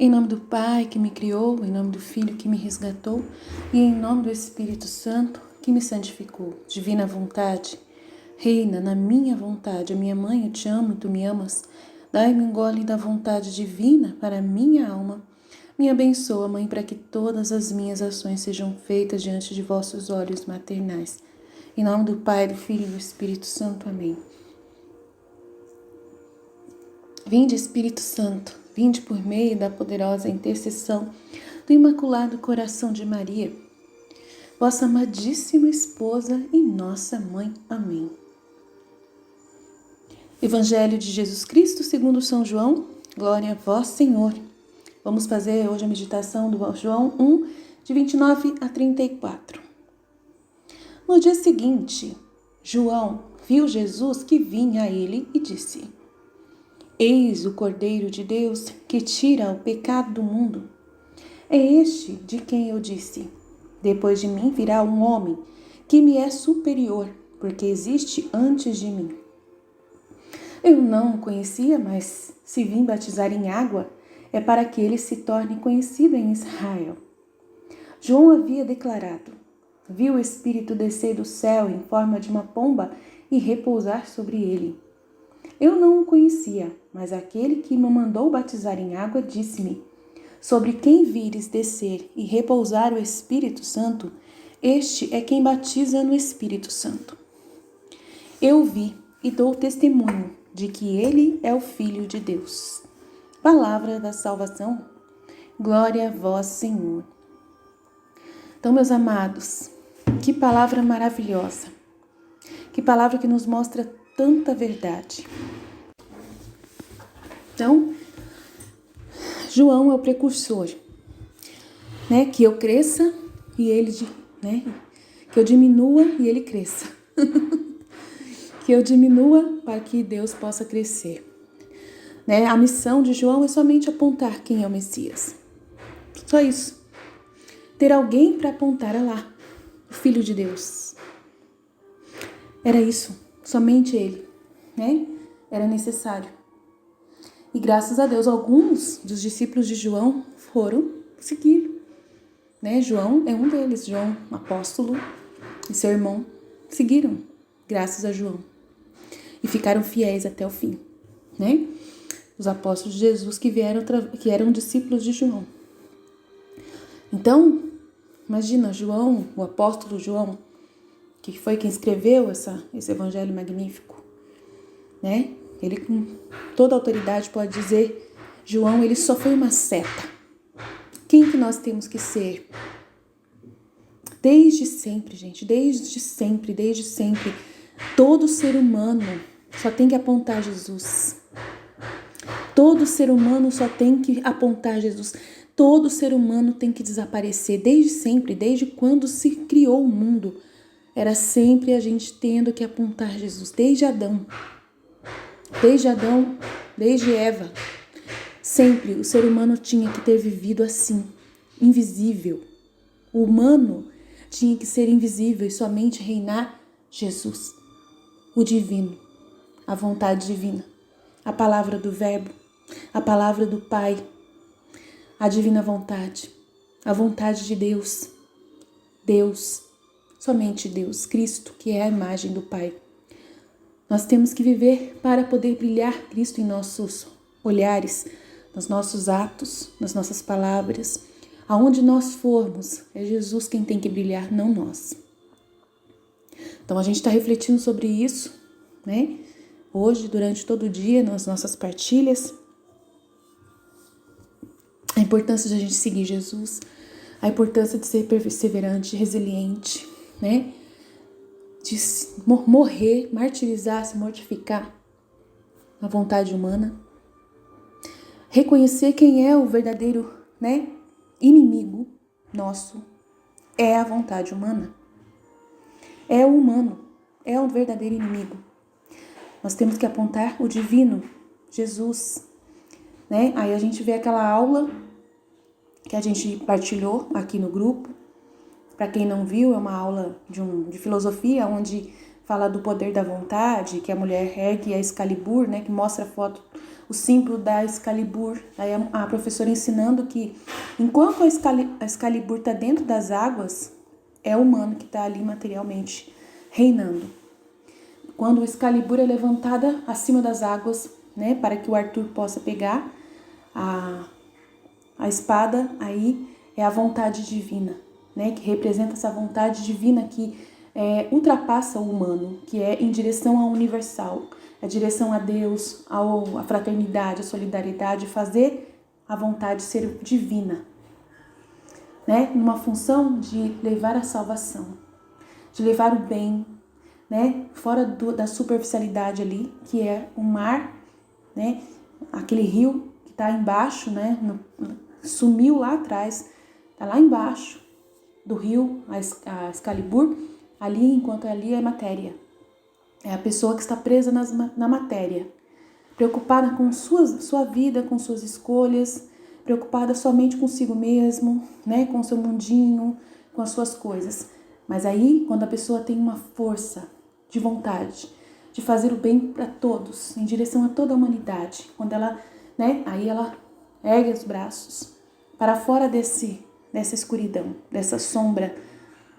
Em nome do Pai que me criou, em nome do Filho que me resgatou e em nome do Espírito Santo que me santificou. Divina vontade, reina na minha vontade. A minha mãe, eu te amo, tu me amas. Dai-me um gole da vontade divina para a minha alma. Me abençoa, Mãe, para que todas as minhas ações sejam feitas diante de vossos olhos maternais. Em nome do Pai, do Filho e do Espírito Santo. Amém. Vinde, Espírito Santo, vinde por meio da poderosa intercessão do Imaculado Coração de Maria, vossa amadíssima esposa e nossa Mãe. Amém. Evangelho de Jesus Cristo segundo São João, glória a vós, Senhor. Vamos fazer hoje a meditação do João 1, de 29 a 34. No dia seguinte, João viu Jesus que vinha a ele e disse: Eis o Cordeiro de Deus que tira o pecado do mundo. É este de quem eu disse: depois de mim virá um homem que me é superior, porque existe antes de mim. Eu não o conhecia, mas se vim batizar em água, é para que ele se torne conhecido em Israel. João havia declarado: viu o Espírito descer do céu em forma de uma pomba e repousar sobre ele. Eu não o conhecia, mas aquele que me mandou batizar em água disse-me: sobre quem vires descer e repousar o Espírito Santo, este é quem batiza no Espírito Santo. Eu vi e dou testemunho de que ele é o Filho de Deus. Palavra da salvação. Glória a vós, Senhor. Então, meus amados, que palavra maravilhosa. Que palavra que nos mostra tanta verdade. Então, João é o precursor, né? Que eu cresça e ele, né? Que eu diminua e ele cresça. Que eu diminua para que Deus possa crescer. Né? A missão de João é somente apontar quem é o Messias. Só isso. Ter alguém para apontar lá, o Filho de Deus. Era isso, somente ele, né? Era necessário. E graças a Deus, alguns dos discípulos de João foram seguir, né? João é um deles, João, apóstolo, e seu irmão, seguiram, graças a João. E ficaram fiéis até o fim, né? Os apóstolos de Jesus que eram discípulos de João. Então, imagina, João, o apóstolo João, que foi quem escreveu esse evangelho magnífico, né? Ele com toda a autoridade pode dizer, João, ele só foi uma seta. Quem que nós temos que ser? Desde sempre, gente, desde sempre, todo ser humano só tem que apontar Jesus. Todo ser humano só tem que apontar Jesus. Todo ser humano tem que desaparecer. Desde sempre, desde quando se criou o mundo, era sempre a gente tendo que apontar Jesus. Desde Adão, desde Eva. Sempre o ser humano tinha que ter vivido assim, invisível. O humano tinha que ser invisível e somente reinar Jesus, o divino, a vontade divina, a palavra do Verbo, a palavra do Pai, a divina vontade, a vontade de Deus. Deus, somente Deus, Cristo, que é a imagem do Pai. Nós temos que viver para poder brilhar Cristo em nossos olhares, nos nossos atos, nas nossas palavras. Aonde nós formos, é Jesus quem tem que brilhar, não nós. Então a gente está refletindo sobre isso, né? Hoje, durante todo o dia, nas nossas partilhas, a importância de a gente seguir Jesus, a importância de ser perseverante, resiliente, né? De morrer, martirizar, se mortificar na vontade humana. Reconhecer quem é o verdadeiro, né, inimigo nosso. É a vontade humana. É o humano, é o verdadeiro inimigo. Nós temos que apontar o divino, Jesus, né? Aí a gente vê aquela aula que a gente partilhou aqui no grupo. Para quem não viu, é uma aula de filosofia, onde fala do poder da vontade, que a mulher ergue a Excalibur, né? Que mostra a foto o símbolo da Excalibur. Aí a professora ensinando que enquanto a Excalibur está dentro das águas, é o humano que está ali materialmente reinando. Quando o Excalibur é levantada acima das águas, né, para que o Arthur possa pegar a espada, aí é a vontade divina, né, que representa essa vontade divina que ultrapassa o humano, que é em direção ao universal, a direção a Deus, à fraternidade, à solidariedade, fazer a vontade ser divina, né, numa função de levar a salvação, de levar o bem, né, fora da superficialidade ali, que é o mar, né, aquele rio que está embaixo, né, sumiu lá atrás, está lá embaixo do rio, a Excalibur, ali, enquanto ali é matéria. É a pessoa que está presa na matéria, preocupada com sua vida, com suas escolhas, preocupada somente consigo mesmo, né, com seu mundinho, com as suas coisas. Mas aí, quando a pessoa tem uma força de vontade de fazer o bem para todos, em direção a toda a humanidade, quando ela, né, aí ela ergue os braços para fora dessa escuridão, dessa sombra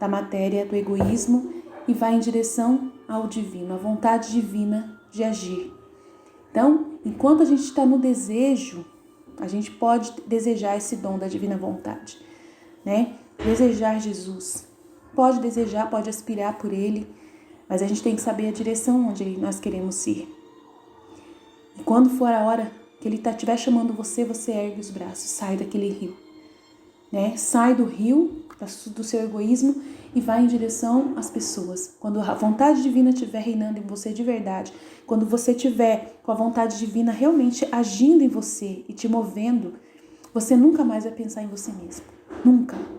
da matéria, do egoísmo, e vai em direção ao divino, à vontade divina de agir. Então, enquanto a gente está no desejo, a gente pode desejar esse dom da divina vontade, né? Desejar Jesus. Pode desejar, pode aspirar por ele, mas a gente tem que saber a direção onde nós queremos ir. E quando for a hora que ele estiver chamando você, você ergue os braços, sai daquele rio, né? Sai do rio, do seu egoísmo e vai em direção às pessoas. Quando a vontade divina estiver reinando em você de verdade, quando você estiver com a vontade divina realmente agindo em você e te movendo, você nunca mais vai pensar em você mesmo.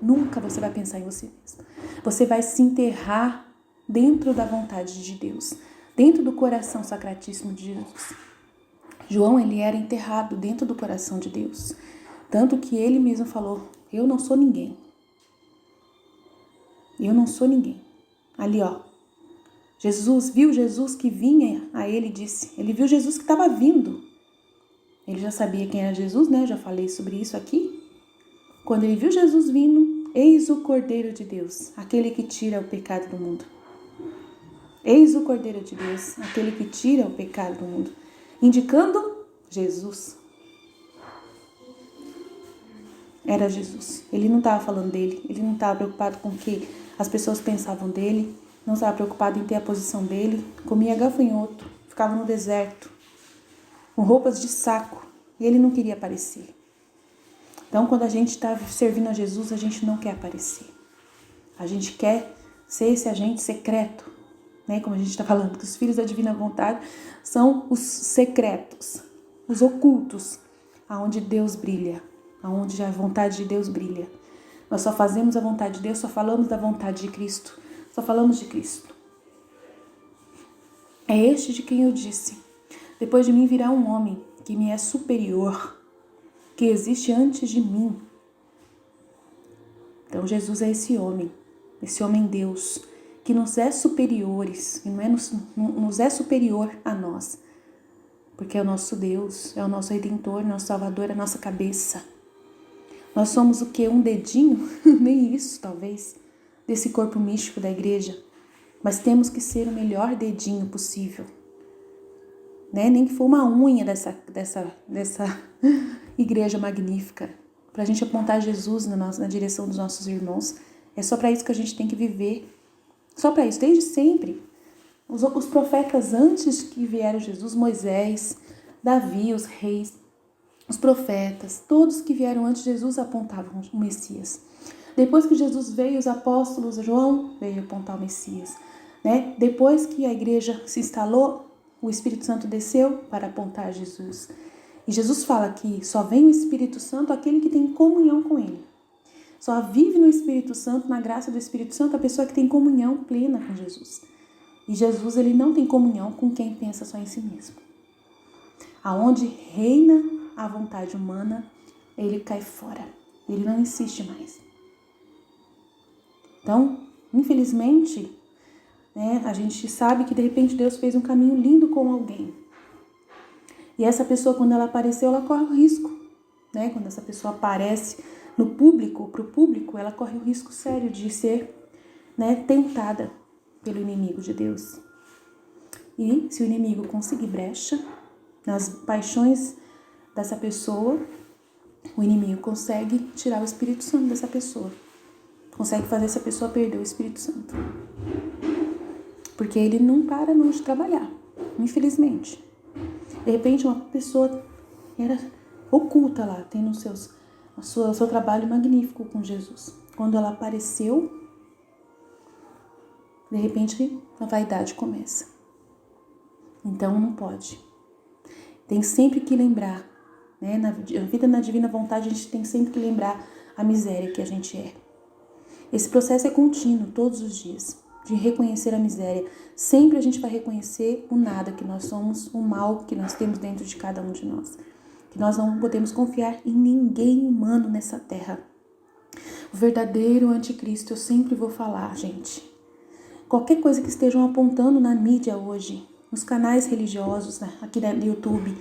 Nunca você vai pensar em você mesmo. Você vai se enterrar dentro da vontade de Deus, dentro do coração sacratíssimo de Jesus. João, ele era enterrado dentro do coração de Deus. Tanto que ele mesmo falou, eu não sou ninguém. Eu não sou ninguém. Ali, ó. Jesus viu Jesus que vinha a ele e disse. Ele viu Jesus que estava vindo. Ele já sabia quem era Jesus, né? Já falei sobre isso aqui. Quando ele viu Jesus vindo, eis o Cordeiro de Deus, aquele que tira o pecado do mundo. Eis o Cordeiro de Deus, aquele que tira o pecado do mundo. Indicando Jesus. Era Jesus. Ele não estava falando dele. Ele não estava preocupado com o que as pessoas pensavam dele. Não estava preocupado em ter a posição dele. Comia gafanhoto. Ficava no deserto. Com roupas de saco. E ele não queria aparecer. Então, quando a gente está servindo a Jesus, a gente não quer aparecer. A gente quer ser esse agente secreto. Né? Como a gente está falando, que os filhos da divina vontade são os secretos. Os ocultos. Aonde Deus brilha. Aonde a vontade de Deus brilha. Nós só fazemos a vontade de Deus, só falamos da vontade de Cristo. Só falamos de Cristo. É este de quem eu disse. Depois de mim virá um homem que me é superior, que existe antes de mim. Então Jesus é esse homem Deus, que nos é superiores, que nos é superior a nós. Porque é o nosso Deus, é o nosso Redentor, nosso Salvador, é a nossa cabeça. Nós somos o quê? Um dedinho? Nem isso, talvez, desse corpo místico da igreja. Mas temos que ser o melhor dedinho possível. Né? Nem que for uma unha dessa igreja magnífica. Para a gente apontar Jesus na direção dos nossos irmãos. É só para isso que a gente tem que viver. Só para isso, desde sempre. Os profetas antes que vieram Jesus, Moisés, Davi, os reis, os profetas, todos que vieram antes de Jesus apontavam o Messias. Depois que Jesus veio, os apóstolos, João veio apontar o Messias. Né? Depois que a igreja se instalou, o Espírito Santo desceu para apontar Jesus. E Jesus fala que só vem o Espírito Santo aquele que tem comunhão com ele. Só vive no Espírito Santo, na graça do Espírito Santo, a pessoa que tem comunhão plena com Jesus. E Jesus, ele não tem comunhão com quem pensa só em si mesmo. Aonde reina a vontade humana, ele cai fora. Ele não insiste mais. Então, infelizmente, né, a gente sabe que de repente Deus fez um caminho lindo com alguém. E essa pessoa, quando ela apareceu, ela corre o risco, né? Quando essa pessoa aparece no público, para o público, ela corre o risco sério de ser, né, tentada pelo inimigo de Deus. E se o inimigo conseguir brecha nas paixões dessa pessoa, o inimigo consegue tirar o Espírito Santo dessa pessoa. Consegue fazer essa pessoa perder o Espírito Santo. Porque ele não para não de trabalhar, infelizmente. De repente, uma pessoa era oculta lá, tendo o seu trabalho magnífico com Jesus. Quando ela apareceu, de repente, a vaidade começa. Então, não pode. Tem sempre que lembrar, né? Na vida na divina vontade, a gente tem sempre que lembrar a miséria que a gente é. Esse processo é contínuo, todos os dias, de reconhecer a miséria. Sempre a gente vai reconhecer o nada que nós somos, o mal que nós temos dentro de cada um de nós. Que nós não podemos confiar em ninguém humano nessa terra. O verdadeiro anticristo, eu sempre vou falar, gente. Qualquer coisa que estejam apontando na mídia hoje, nos canais religiosos, né, aqui no YouTube,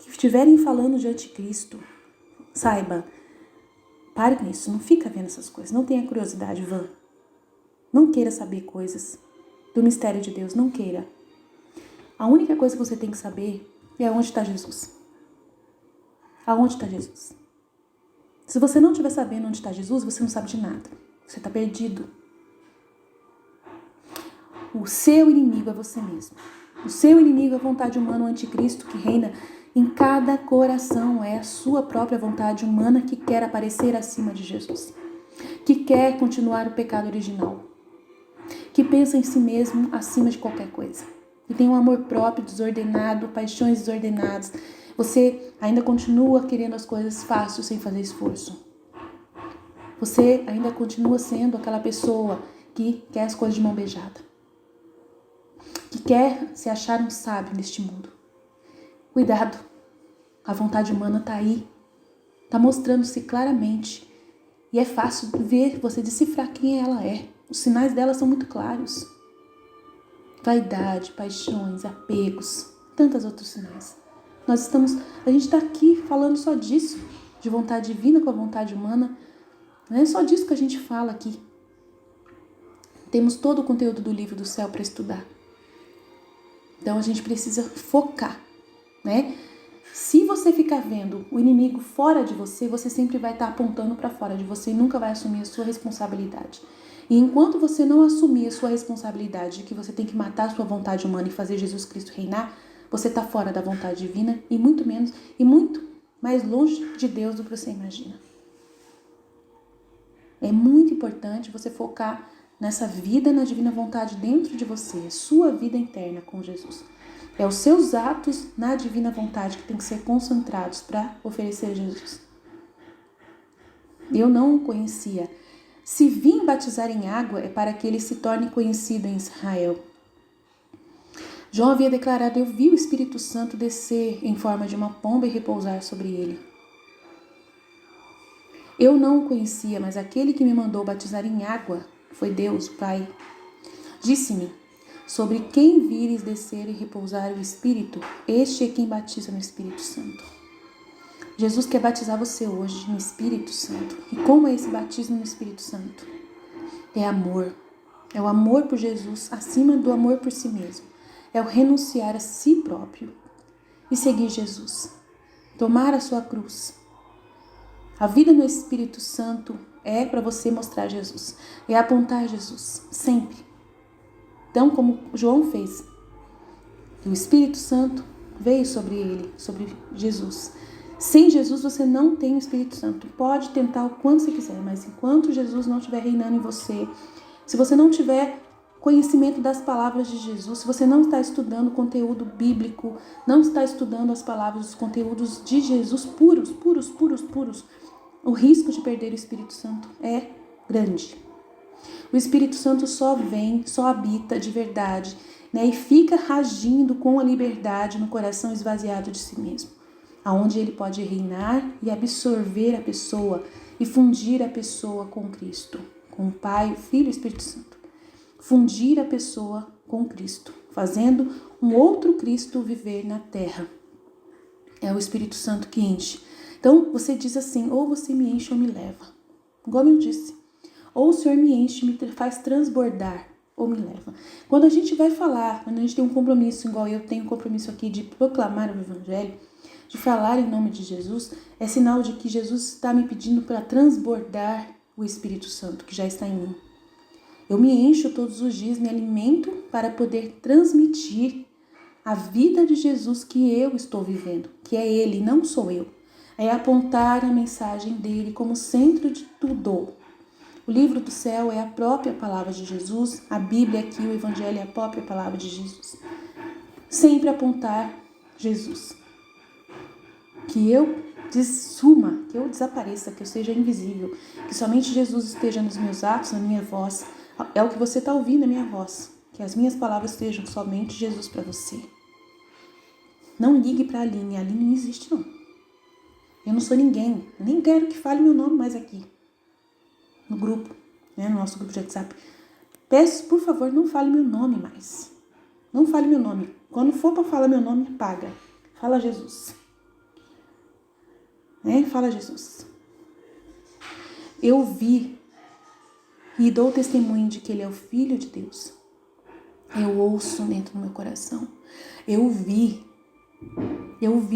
que estiverem falando de anticristo, saiba, pare com isso, não fica vendo essas coisas, não tenha curiosidade, vã. Não queira saber coisas do mistério de Deus, não queira. A única coisa que você tem que saber é onde está Jesus. Aonde está Jesus? Se você não estiver sabendo onde está Jesus, você não sabe de nada. Você está perdido. O seu inimigo é você mesmo. O seu inimigo é a vontade humana, o anticristo que reina em cada coração. É a sua própria vontade humana que quer aparecer acima de Jesus. Que quer continuar o pecado original. Que pensa em si mesmo acima de qualquer coisa. Que tem um amor próprio desordenado, paixões desordenadas. Você ainda continua querendo as coisas fáceis sem fazer esforço. Você ainda continua sendo aquela pessoa que quer as coisas de mão beijada. Que quer se achar um sábio neste mundo. Cuidado, a vontade humana está aí. Está mostrando-se claramente. E é fácil ver, você decifrar quem ela é. Os sinais dela são muito claros. Vaidade, paixões, apegos, tantos outros sinais. A gente está aqui falando só disso, de vontade divina com a vontade humana. Não é só disso que a gente fala aqui. Temos todo o conteúdo do livro do céu para estudar. Então a gente precisa focar, né? Se você ficar vendo o inimigo fora de você, você sempre vai estar apontando para fora de você e nunca vai assumir a sua responsabilidade. E enquanto você não assumir a sua responsabilidade de que você tem que matar a sua vontade humana e fazer Jesus Cristo reinar, você está fora da vontade divina e muito mais longe de Deus do que você imagina. É muito importante você focar nessa vida na divina vontade dentro de você, a sua vida interna com Jesus. É os seus atos na divina vontade que tem que ser concentrados para oferecer Jesus. Eu não o conhecia. Se vim batizar em água é para que ele se torne conhecido em Israel. João havia declarado: eu vi o Espírito Santo descer em forma de uma pomba e repousar sobre ele. Eu não o conhecia, mas aquele que me mandou batizar em água foi Deus, o Pai. Disse-me: sobre quem vires descer e repousar o Espírito, este é quem batiza no Espírito Santo. Jesus quer batizar você hoje no Espírito Santo. E como é esse batismo no Espírito Santo? É amor. É o amor por Jesus acima do amor por si mesmo. É o renunciar a si próprio e seguir Jesus. Tomar a sua cruz. A vida no Espírito Santo é para você mostrar Jesus. É apontar Jesus, sempre. Então, como João fez, o Espírito Santo veio sobre ele, sobre Jesus. Sem Jesus você não tem o Espírito Santo. Pode tentar o quanto você quiser, mas enquanto Jesus não estiver reinando em você, se você não tiver conhecimento das palavras de Jesus, se você não está estudando conteúdo bíblico, não está estudando as palavras, os conteúdos de Jesus puros, o risco de perder o Espírito Santo é grande. O Espírito Santo só vem, só habita de verdade, né, e fica agindo com a liberdade no coração esvaziado de si mesmo, aonde ele pode reinar e absorver a pessoa e fundir a pessoa com Cristo, com o Pai, o Filho e o Espírito Santo. Fundir a pessoa com Cristo, fazendo um outro Cristo viver na terra. É o Espírito Santo que enche. Então, você diz assim, ou você me enche ou me leva. Igual eu disse. Ou o Senhor me enche, me faz transbordar, ou me leva. Quando a gente vai falar, quando a gente tem um compromisso, igual eu tenho um compromisso aqui de proclamar o Evangelho, de falar em nome de Jesus, é sinal de que Jesus está me pedindo para transbordar o Espírito Santo, que já está em mim. Eu me encho todos os dias, me alimento para poder transmitir a vida de Jesus que eu estou vivendo, que é Ele, não sou eu. É apontar a mensagem dele como centro de tudo. O livro do céu é a própria palavra de Jesus, a Bíblia aqui, o Evangelho é a própria palavra de Jesus. Sempre apontar Jesus. Que eu suma, que eu desapareça, que eu seja invisível, que somente Jesus esteja nos meus atos, na minha voz. É o que você está ouvindo, a minha voz. Que as minhas palavras sejam somente Jesus para você. Não ligue para a Aline não existe não. Eu não sou ninguém, eu nem quero que fale meu nome mais aqui. No grupo, no nosso grupo de WhatsApp. Peço, por favor, não fale meu nome mais. Não fale meu nome. Quando for para falar meu nome, apaga. Fala Jesus. Fala Jesus. Eu vi e dou testemunho de que ele é o Filho de Deus. Eu ouço dentro do meu coração. Eu vi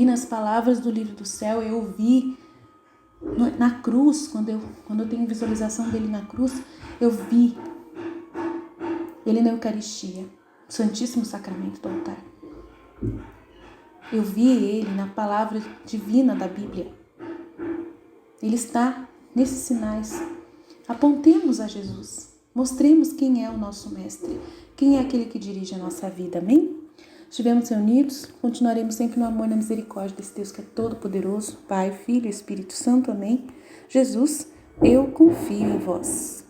nas palavras do livro do céu, eu vi na cruz, quando eu tenho visualização dele na cruz, eu vi ele na Eucaristia, o Santíssimo Sacramento do altar. Eu vi ele na palavra divina da Bíblia. Ele está nesses sinais. Apontemos a Jesus. Mostremos quem é o nosso mestre, quem é aquele que dirige a nossa vida, amém? Estivemos reunidos, continuaremos sempre no amor e na misericórdia desse Deus que é todo poderoso, Pai, Filho e Espírito Santo, amém? Jesus, eu confio em vós.